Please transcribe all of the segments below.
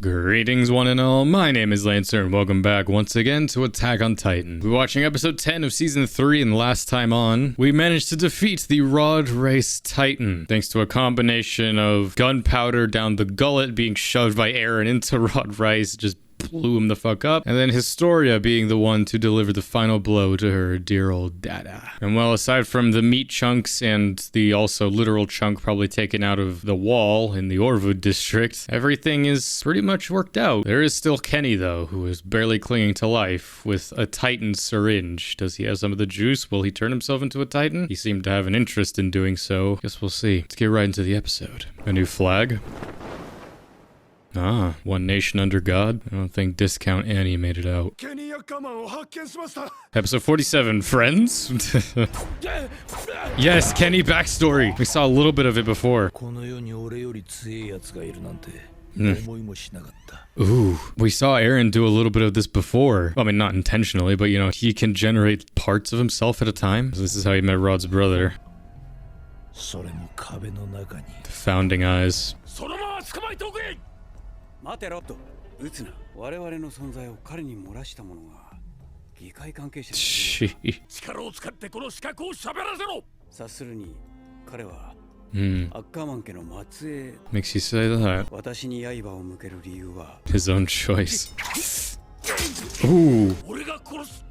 Greetings one and all, my name is Lancer and welcome back once again to Attack on Titan. We're watching episode 10 of season 3 and last time on, we managed to defeat the Rod Race Titan thanks to a combination of gunpowder down the gullet being shoved by Eren into Rod Rice, just blew him the fuck up, and then Historia being the one to deliver the final blow to her dear old dada. And well, aside from the meat chunks and the also literal chunk probably taken out of the wall in the Orvud district, everything is pretty much worked out. There is still Kenny though, who is barely clinging to life with a Titan syringe. Does he have some of the juice? Will he turn himself into a Titan? He seemed to have an interest in doing so. Guess we'll see. Let's get right into the episode. A new flag. Ah, one nation under God. I don't think Discount Annie made it out. Episode 47, friends? Yes, Kenny backstory. We saw a little bit of it before. Ooh, we saw Eren do a little bit of this before. I mean, not intentionally, but you know, he can generate parts of himself at a time. So this is how he met Rod's brother. The founding eyes. 待てろと撃つな我々の存在を彼に漏らした者が議会関係者力を使ってこの資格を喋らせろ察するに彼はアッカーマン家の末裔 Makes you say that. 私に刃を向ける理由は His own choice. Ooh. 俺が殺す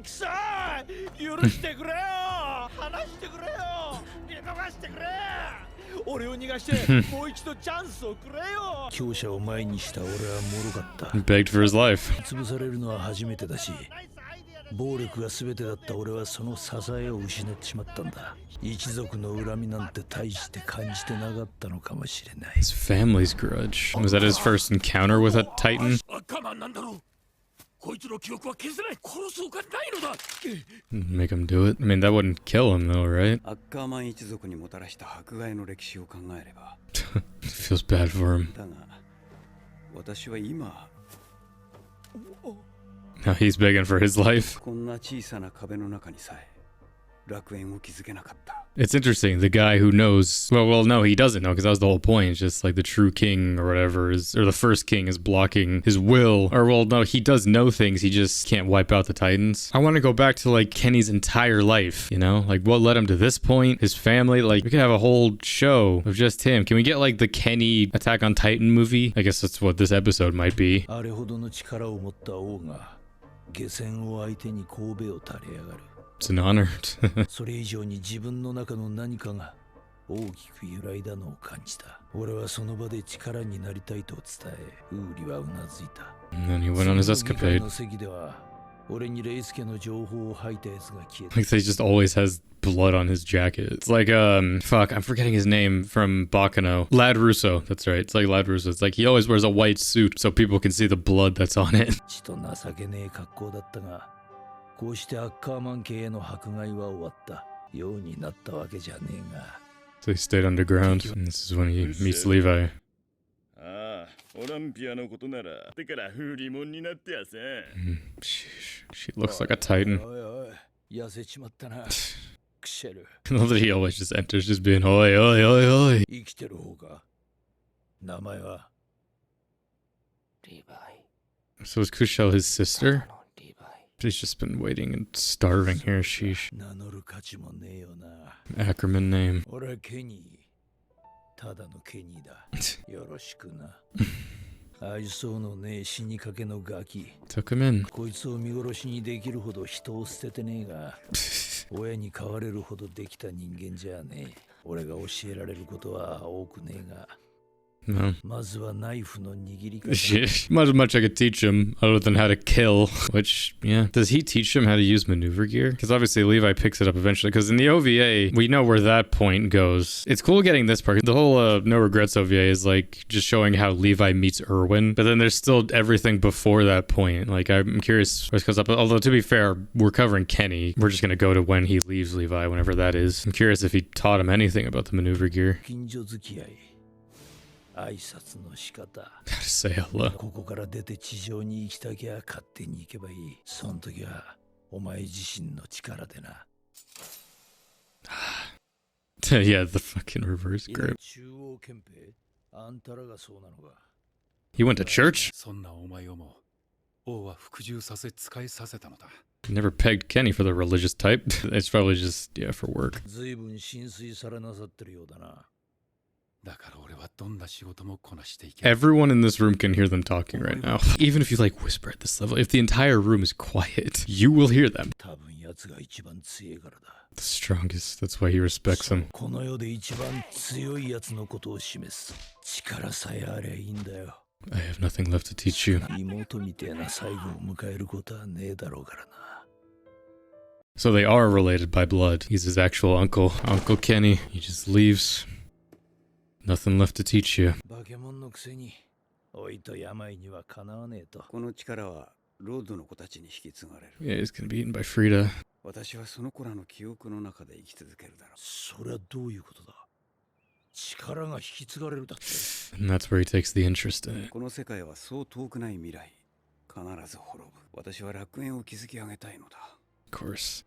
くそ許してくれよ話してくれよ見逃してくれ俺を逃がしてもう一度チャンスをくれよ強者を前にした俺は脆かった Begged for his life. 潰されるのは初めてだし暴力が全てだった俺はその支えを失ってしまったんだ一族の恨みなんて大して感じてなかったのかもしれない His family's grudge. Was that his first encounter with a Titan? アッカーマンなんだろうこいつの記憶は消せない殺すほかないのだ Make him do it? I mean, that wouldn't kill him though, right? アッカーマン一族にもたらした迫害の歴史を考えれば Feels bad for him. だが私は今 Now he's begging for his life. こんな小さな壁の中にさえ楽園を築けなかった It's interesting. The guy who knows, well, no, he doesn't know because that was the whole point. It's just like the true king or whatever is, or the first king is blocking his will. Or well, no, he does know things. He just can't wipe out the Titans. I want to go back to like Kenny's entire life, you know, like what led him to this point, his family. Like we could have a whole show of just him. Can we get like the Kenny Attack on Titan movie? I guess that's what this episode might be. あれほどの力を持った王が下船を相手に神戸を垂れ上がる It's an honor. それ以上に自分の中の何かが大きく揺らいだのを感じた俺はその場で力になりたいと伝えウーリはうなずいた And then he went on his escapade. の席では俺にレイスケの情報を吐いたやつが消えた Like he just always has blood on his jacket. It's like fuck, I'm forgetting his name from Bakano. Lad Russo. That's right. It's like Lad Russo. It's like he always wears a white suit so people can see the blood that's on it. ちと情けねえ格好だったがこうしてアッカーマン家への迫害は終わったようになったわけじゃねえが So he stayed underground. And this is when he meets Levi. ああ、オランピアのことなら、てからフリモンになってやせ。She looks like a Titan. おいおい痩せちまったなクシェル I love that he always just enters just being oi oi oi oi. 生きてる方か名前はリヴァイ So is Kushel his sister? のリヴァイ She's just been waiting and starving here. Sheesh. 名乗る価値もねえよな Ackerman name. 俺はケニーただのケニーだよろしくな愛想のねえ死にかけのガキ Took him in. こいつを見殺しにできるほど人を捨ててねえが親に飼われるほどできた人間じゃねえ俺が教えられることは多くねえが No. まずはナイフの握り方 Not as much I could teach him other than how to kill. Which, yeah. Does he teach him how to use maneuver gear? Because obviously Levi picks it up eventually. Because in the OVA, we know where that point goes. It's cool getting this part. The whole No Regrets OVA is like just showing how Levi meets Erwin. But then there's still everything before that point. Like, I'm curious where this goes up. Although, to be fair, we're covering Kenny. We're just going to go to when he leaves Levi, whenever that is. I'm curious if he taught him anything about the maneuver gear. 近所付き合い挨拶の仕方 How to say hello. ここから出て地上に行きたきゃ勝手に行けばいいその時はお前自身の力でな Yeah, the fucking reverse grip. 中央憲兵あんたらがそうなのか He went to church? そんなお前をも王は服従させ使いさせたのだ。 Never pegged Kenny for the religious type. It's probably just, yeah, for work. ずいぶん浸水されなさってるようだな。だから俺はどんな仕事もこなしていけ。 Everyone in this room can hear them talking right now. Even if you like whisper at this level, if the entire room is quiet, you will hear them. 多分奴が一番強いからだ。 The strongest. That's why he respects him. この世で一番強い奴のことを示す力さえありゃいいんだよ。 I have nothing left to teach you. 妹みてえな最後を迎えることはねえだろうからな。 So they are related by blood. He's his actual uncle. Uncle Kenny. He just leaves. Nothing left to teach you. バケモンのくせに老いと病にはかなわねえと。この力はロードの子たちに引き継がれる。 Yeah, he's gonna be eaten by Frida. 私はその子らの記憶の中で生き続けるだろう。それはどういうことだ。力が引き継がれるだって。 And that's where he takes the interest in it. この世界はそう遠くない未来、必ず滅ぶ。私は楽園を築き上げたいのだ。 Of course.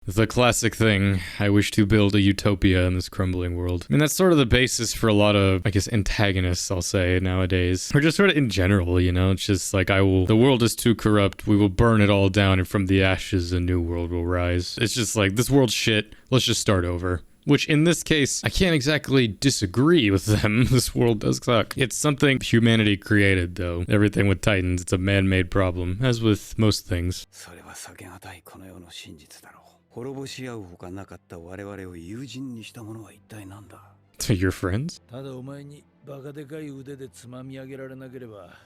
The classic thing, I wish to build a utopia in this crumbling world. I mean, that's sort of the basis for a lot of, I guess, antagonists, I'll say, nowadays. Or just sort of in general, you know? It's just like, the world is too corrupt, we will burn it all down, and from the ashes a new world will rise. It's just like, this world's shit, let's just start over. Which, in this case, I can't exactly disagree with them. This world does suck. It's something humanity created, though. Everything with Titans, it's a man-made problem, as with most things. それは避けがたいこの世の真実だろう。滅ぼし合うほかなかった我々を友人にしたものは一体なんだ。 To your friends? ただお前にバカでかい腕でつまみ上げられなければ、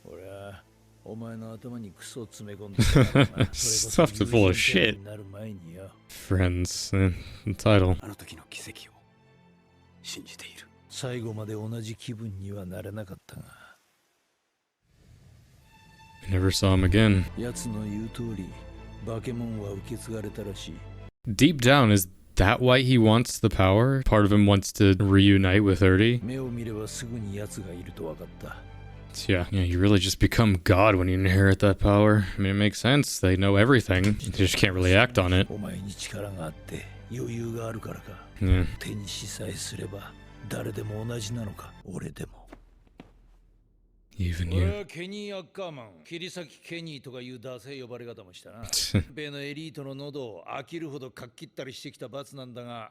俺はお前の頭にクソを詰め込んでStuffed full of shit. なる前によ。 Friends, the title. あの時の奇跡を信じている。最後まで同じ気分にはなれなかったが。 I never saw him again. 奴の言う通り、バケモンは受け継がれたらしい。 Deep down, is that why he wants the power? Part of him wants to reunite with Erdie? 目を見ればすぐに奴がいると分かった。 Yeah, you really just become God when you inherit that power. I mean, it makes sense. They know everything. You just can't really act on it. お前に力があって余裕があるからか。 Yeah. 手にしさえすれば誰でも同じなのか、俺でも。 Even 俺 you. はケニー・アッカーマン、切り裂きケニーとかいうダセい呼ばれ方もしたな。米のエリートの喉を飽きるほどかっきったりしてきた罰なんだが、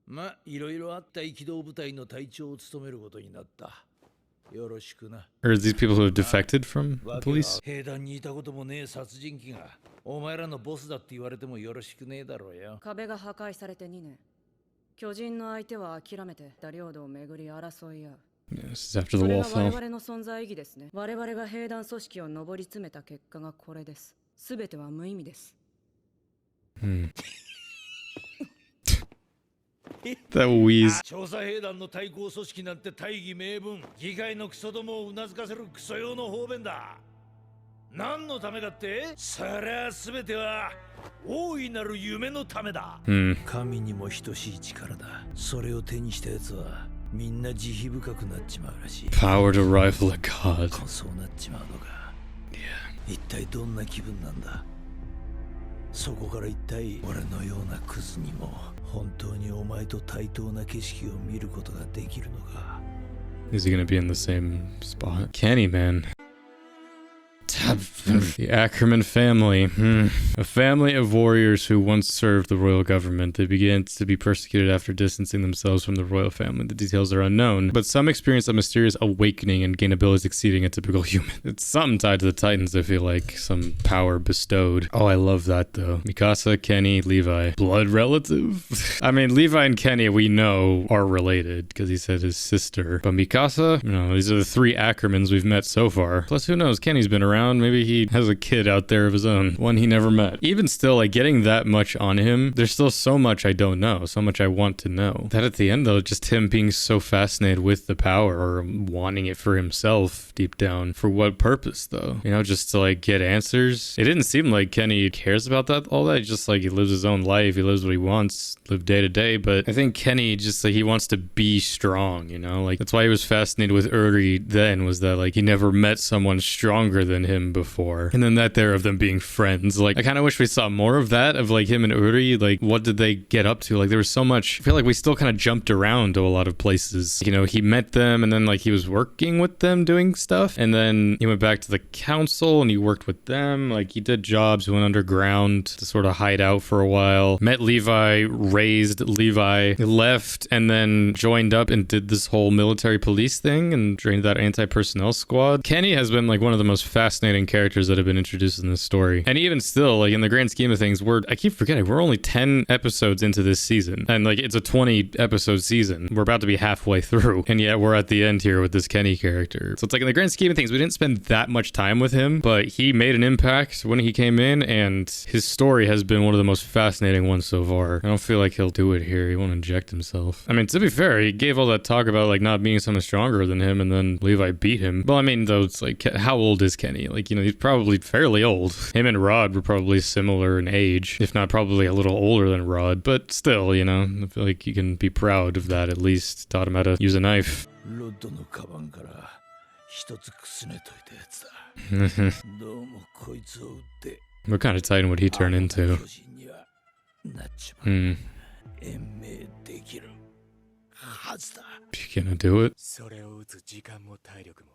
ま、いろいろあった機動部隊の隊長を務めることになった。よろしくな。 Or these people who have defected from the police? 兵団にいたこともねえ殺人鬼が、お前らのボスだって言われてもよろしくねえだろうよ。壁が破壊されて2年。巨人の相手は諦めて領土を巡り争い合う。 Yeah, this is after the それ wall が我 fell. 々の存在意義ですね。我々が兵団組織を上り詰めた結果がこれです。すべては無意味です。 That wheeze. 調査兵団の対抗組織なんて大義名分、議会のクソどもをうなずかせるクソ用の方便だ。何のためだって？そりゃ全ては大いなる夢のためだ。神にも等しい力だ。それを手にした奴はみんな慈悲深くなっちまうらしい。 Power to rival a god. そうなっちまうのか。一体どんな気分なんだ。そこから一体俺のようなクズにも本当にお前と対等な景色を見ることができるのか。 Is he gonna be in the same spot? Kenny, man. The Ackerman family. A family of warriors who once served the royal government. They began to be persecuted after distancing themselves from the royal family. The details are unknown, but some experience a mysterious awakening and gain abilities exceeding a typical human. It's something tied to the Titans, I feel like. Some power bestowed. Oh, I love that, though. Mikasa, Kenny, Levi. Blood relative? I mean, Levi and Kenny, we know, are related, because he said his sister. But Mikasa? These are the 3 Ackermans we've met so far. Plus, who knows? Kenny's been around. Maybe he has a kid out there of his own, one he never met. Even still, like, getting that much on him, there's still so much I don't know, so much I want to know. That at the end, though, just him being so fascinated with the power, or wanting it for himself deep down. For what purpose, though? Just to, like, get answers? It didn't seem like Kenny cares about that, all that. Just, like, he lives his own life, he lives what he wants, live day to day. But I think Kenny just, like, he wants to be strong, Like, that's why he was fascinated with Erdie then, was that, like, he never met someone stronger than him him before, and then that there of them being friends. Like, I kind of wish we saw more of that, of like him and Uri. Like, what did they get up to? Like, there was so much. I feel like we still kind of jumped around to a lot of places. You know, he met them, and then like he was working with them doing stuff, and then he went back to the council and he worked with them. Like, he did jobs, went underground to sort of hide out for a while, met Levi, raised Levi, left, and then joined up and did this whole military police thing and joined that anti-personnel squad. Kenny has been like one of the most fascinating characters that have been introduced in this story. And even still, like in the grand scheme of things, I keep forgetting, we're only 10 episodes into this season. And like it's a 20 episode season. We're about to be halfway through. And yet we're at the end here with this Kenny character. So it's like in the grand scheme of things, we didn't spend that much time with him, but he made an impact when he came in, and his story has been one of the most fascinating ones so far. I don't feel like he'll do it here. He won't inject himself. I mean, to be fair, he gave all that talk about like not being someone stronger than him, and then Levi beat him. Well, I mean, though, it's like, how old is Kenny? Like, you know, he's probably fairly old. Him and Rod were probably similar in age, if not probably a little older than Rod, but still, you know, I feel like you can be proud of that. At least taught him how to use a knife. ロッドのカバンから一つくすねといたやつだ。どうもこいつを撃って What kind of Titan would he turn into? 巨人にはなっちまう。延命できるはずだ。 You gonna do it? それを打つ時間も体力も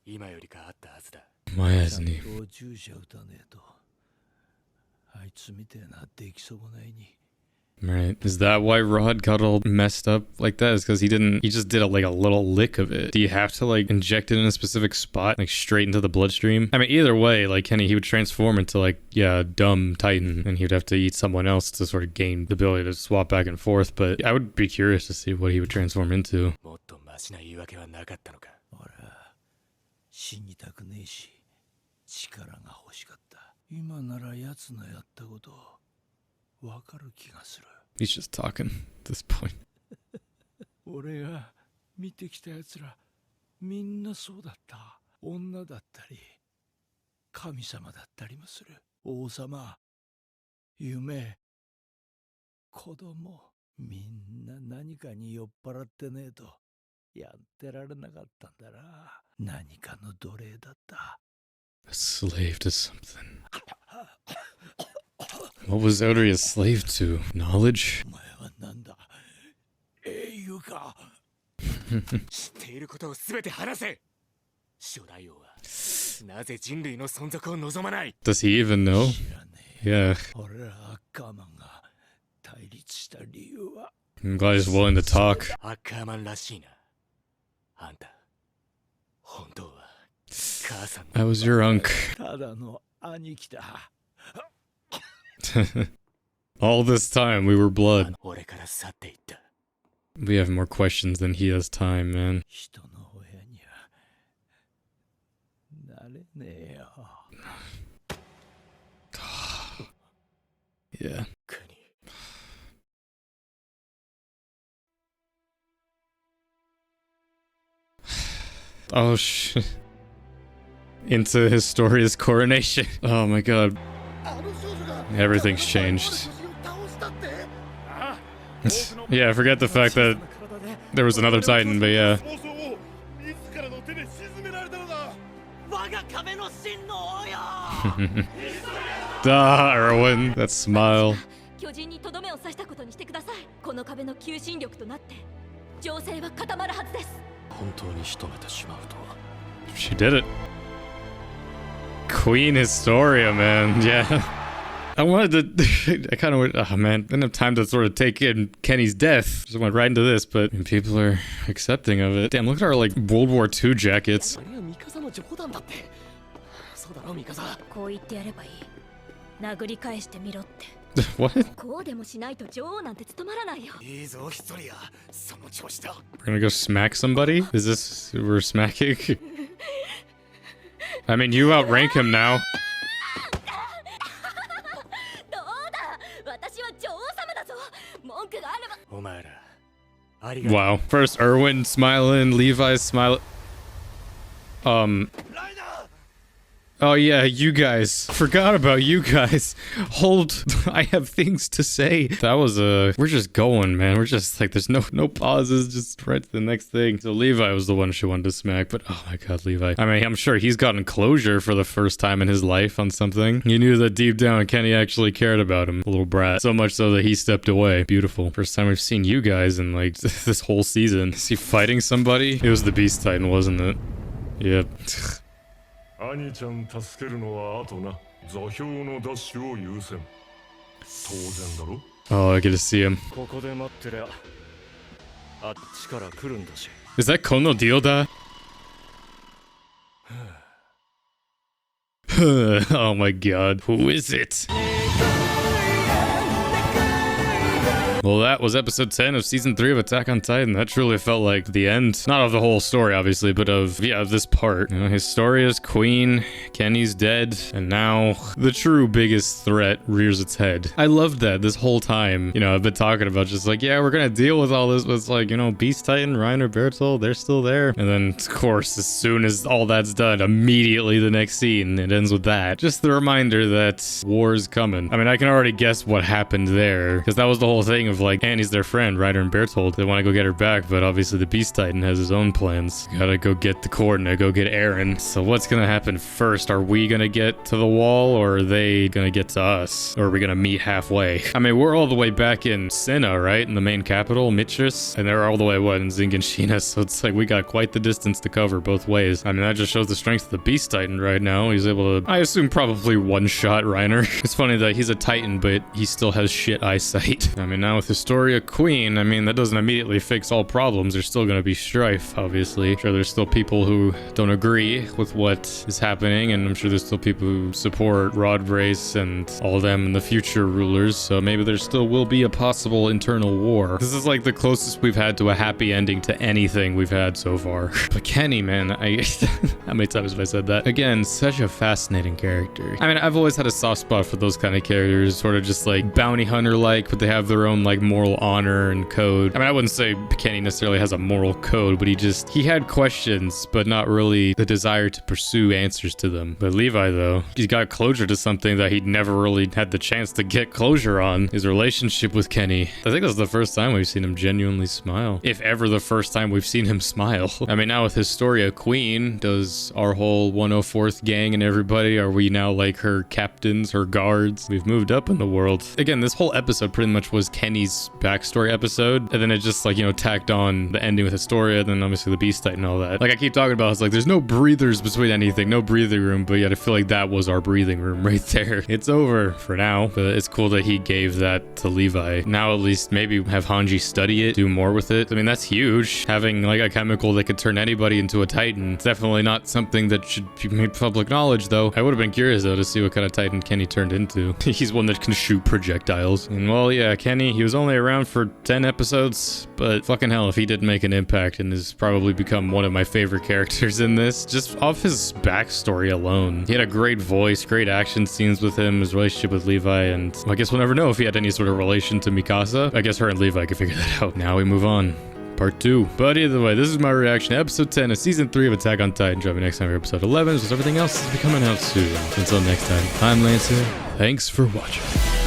今よりかあったはずだ。 Why hasn't he? 注射打たねえとあいつみてえな出来損ないに。 Right. Is that why Rod got all messed up like that? Is because he just did like a little lick of it. Do you have to like inject it in a specific spot, like straight into the bloodstream? I mean, either way, like Kenny, he would transform into like, yeah, dumb Titan, and he'd have to eat someone else to sort of gain the ability to swap back and forth. But I would be curious to see what he would transform into. もっとマシな言い訳はなかったのか。俺は死にたくねえし力が欲しかった。今なら奴のやったことわかる気がする。 He's just talking at this point. 俺が見てきた奴らみんなそうだった。女だったり神様だったりもする。王様、夢、子供、みんな何かに酔っ払ってねえとやってられなかったんだな。何かの奴隷だった。 A slave to something. What was Odori a slave to? Knowledge? お前はなんだ？英雄か？知っていることをすべて話せ。初代王はなぜ人類の存続を望まない？ Does he even know? 知らねえ。 Yeah. 俺らアッカーマンが対立した理由は I'm glad he's willing to talk. アッカーマンらしいな。あんた、本当は母さん That was your uncle. ただの兄貴だ。 All this time we were blood. 俺から去っていった。 We have more questions than he has time, man. 人の親にはなれねえよ。 Yeah. 国。 Oh shit. Into Historia's coronation. Oh my god. Everything's changed. Yeah, forget the fact that there was another Titan, but yeah. 自らの手で沈められたのだ。我が壁の真の王よ。 Erwin, that smile. 巨人にとどめを刺したことにしてください。この壁の求心力となって情勢は固まるはずです。本当に仕留めてしまうとは。 She did it. Queen Historia, man. Yeah. I wanted to. I kind of went. Oh man, didn't have time to sort of take in Kenny's death. Just went right into this, but people are accepting of it. Damn, look at our like World War II jackets. あれはミカサの冗談だって。そうだろミカサ。こう言ってやればいい。殴り返してみろって。 What? こうでもしないと女王なんて務まらないよ。いいぞヒストリア。その調子だ。 We're gonna go smack somebody? Is this who we're smacking? I mean, you outrank him now. どうだ。私は女王様だぞ。文句があれば。お前ら。ありがとう。 Wow. First Erwin smiling, Levi smiling. Oh yeah, you guys. Forgot about you guys. Hold, I have things to say. That was we're just going, man. We're just like, there's no pauses, just right to the next thing. So Levi was the one she wanted to smack, but oh my god, Levi. I mean, I'm sure he's gotten closure for the first time in his life on something. He knew that deep down Kenny actually cared about him, a little brat. So much so that he stepped away. Beautiful. First time we've seen you guys in like this whole season. Is he fighting somebody? It was the Beast Titan, wasn't it? Yep. 兄ちゃん助けるのは後な。座標のダッシュを優先。当然だろ。 Oh, I get to see him. ここで待ってりゃあっちから来るんだし。 Is that Kono Dioda? Oh my god. Who is it? Well, that was episode 10 of season 3 of Attack on Titan. That truly felt like the end, not of the whole story, obviously, but of this part. You know, Historia's queen, Kenny's dead, and now the true biggest threat rears its head. I loved that this whole time. You know, I've been talking about just like, yeah, we're gonna deal with all this, but it's like, you know, Beast Titan, Reiner, Bertolt, they're still there. And then, of course, as soon as all that's done, immediately the next scene, it ends with that. Just the reminder that war's coming. I mean, I can already guess what happened there, because that was the whole thing of like, Annie's their friend, Ryder and Bertolt. They want to go get her back, but obviously the Beast Titan has his own plans. Gotta go get the coordinate, go get Eren. So what's gonna happen first? Are we gonna get to the wall, or are they gonna get to us? Or are we gonna meet halfway? I mean, we're all the way back in Senna, right? In the main capital, Mitris, and they're all the way, what, in Zingenshina, so it's like we got quite the distance to cover both ways. I mean, that just shows the strength of the Beast Titan right now. He's able to, I assume, probably one-shot Reiner. It's funny that he's a Titan, but he still has shit eyesight. I mean, now with Historia Queen, I mean, that doesn't immediately fix all problems. There's still going to be strife, obviously. Sure, there's still people who don't agree with what is happening, and I'm sure there's still people who support Rod Race and all of them and the future rulers, so maybe there still will be a possible internal war. This is like the closest we've had to a happy ending to anything we've had so far. But Kenny, man, how many times have I said that? Again, such a fascinating character. I mean, I've always had a soft spot for those kind of characters, sort of just like bounty hunter-like, but they have their own like moral honor and code. I mean, I wouldn't say Kenny necessarily has a moral code, but he had questions, but not really the desire to pursue answers to them. But Levi, though, he's got closure to something that he'd never really had the chance to get closure on, his relationship with Kenny. I think that's the first time we've seen him genuinely smile. If ever the first time we've seen him smile. I mean, now with Historia Queen, does our whole 104th gang and everybody, are we now like her captains, her guards? We've moved up in the world. Again, this whole episode pretty much was Kenny's backstory episode, and then it just like, you know, tacked on the ending with Historia, then obviously the Beast Titan and all that. Like I keep talking about, it's like there's no breathers between anything, no breathing room, but yet I feel like that was our breathing room right there. It's over for now, but it's cool that he gave that to Levi. Now at least maybe have Hanji study it, do more with it. I mean, that's huge. Having like a chemical that could turn anybody into a Titan. It's definitely not something that should be made public knowledge, though. I would have been curious though to see what kind of Titan Kenny turned into. He's one that can shoot projectiles. And well, yeah, Kenny, he was only around for 10 episodes, but fucking hell if he did make an impact, and has probably become one of my favorite characters in this, just off his backstory alone. He had a great voice, great action scenes with him, his relationship with Levi, and I guess we'll never know if he had any sort of relation to Mikasa. I guess her and Levi could figure that out. Now we move on. Part 2. But either way, this is my reaction to episode 10 of season 3 of Attack on Titan. Join me next time for episode 11, because everything else is coming out soon. Until next time, I'm Lancer. Thanks for watching.